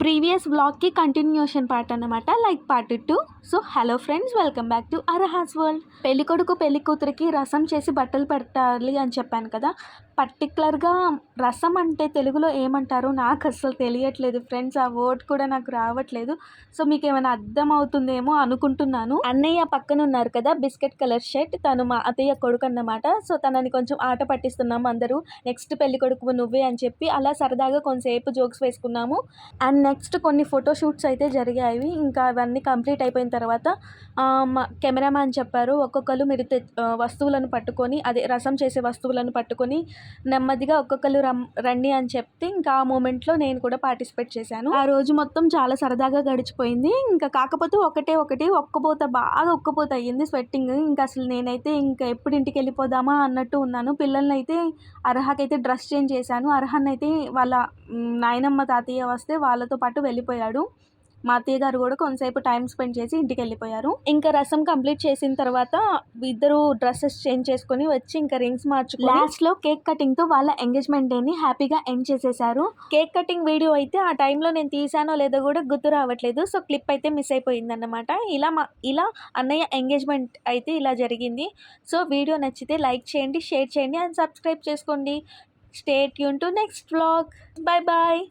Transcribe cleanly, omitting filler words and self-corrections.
Previous వ్లాగ్కి continuation part అన్నమాట, like part 2. So hello friends, welcome back to Arahas world. పెళ్ళికొడుకు పెళ్లి కూతురికి రసం చేసి బట్టలు పెట్టాలి అని చెప్పాను కదా. పర్టికులర్గా రసం అంటే తెలుగులో ఏమంటారో నాకు అసలు తెలియట్లేదు ఫ్రెండ్స్. ఆ వర్డ్ కూడా నాకు రావట్లేదు. సో మీకు ఏమైనా అర్థం అవుతుందేమో అనుకుంటున్నాను. అన్నయ్య పక్కన ఉన్నారు కదా, బిస్కెట్ కలర్ షర్ట్, తను మా అత్తయ్య కొడుకు అన్నమాట. సో తనని కొంచెం ఆట పట్టిస్తున్నాము అందరూ. నెక్స్ట్ పెళ్లి కొడుకు నువ్వే అని చెప్పి అలా సరదాగా కొంతసేపు జోక్స్ వేసుకున్నాము. అండ్ నెక్స్ట్ కొన్ని ఫోటోషూట్స్ అయితే జరిగాయి. ఇంకా అవన్నీ కంప్లీట్ అయిపోయిన తర్వాత మా కెమెరామ్యాన్ చెప్పారు, ఒక్కొక్కరు మీరు వస్తువులను పట్టుకొని, అదే రసం చేసే వస్తువులను పట్టుకొని నెమ్మదిగా ఒక్కొక్కరు రండి అని చెప్తే, ఇంకా ఆ మూమెంట్లో నేను కూడా పార్టిసిపేట్ చేశాను. ఆ రోజు మొత్తం చాలా సరదాగా గడిచిపోయింది. ఇంకా కాకపోతే ఒకటి ఒక్కపోత, బాగా ఒక్కపోత అయ్యింది, స్వెట్టింగ్. ఇంకా అసలు నేనైతే ఇంకా ఎప్పుడు ఇంటికి వెళ్ళిపోదామా అన్నట్టు ఉన్నాను. పిల్లల్ని అయితే అర్హకైతే డ్రెస్ చేంజ్ చేశాను. అర్హన్ అయితే వాళ్ళ నాయనమ్మ తాతయ్య వస్తే వాళ్ళతో పాటు వెళ్ళిపోయాడు. మా అత్తయ్య గారు కూడా కొంతసేపు టైం స్పెండ్ చేసి ఇంటికి వెళ్ళిపోయారు. ఇంకా రసం కంప్లీట్ చేసిన తర్వాత ఇద్దరు డ్రెస్సెస్ చేంజ్ చేసుకుని వచ్చి ఇంకా రింగ్స్ మార్చుకుని లాస్ట్లో కేక్ కటింగ్ తో వాళ్ళ ఎంగేజ్మెంట్ డేని హ్యాపీగా ఎండ్ చేసేసారు. కేక్ కటింగ్ వీడియో అయితే ఆ టైంలో నేను తీసానో లేదో కూడా గుర్తు రావట్లేదు. సో క్లిప్ అయితే మిస్ అయిపోయింది అన్నమాట. ఇలా అన్నయ్య ఎంగేజ్మెంట్ అయితే ఇలా జరిగింది. సో వీడియో నచ్చితే లైక్ చేయండి, షేర్ చేయండి అండ్ సబ్స్క్రైబ్ చేసుకోండి. Stay tune to next vlog. Bye bye.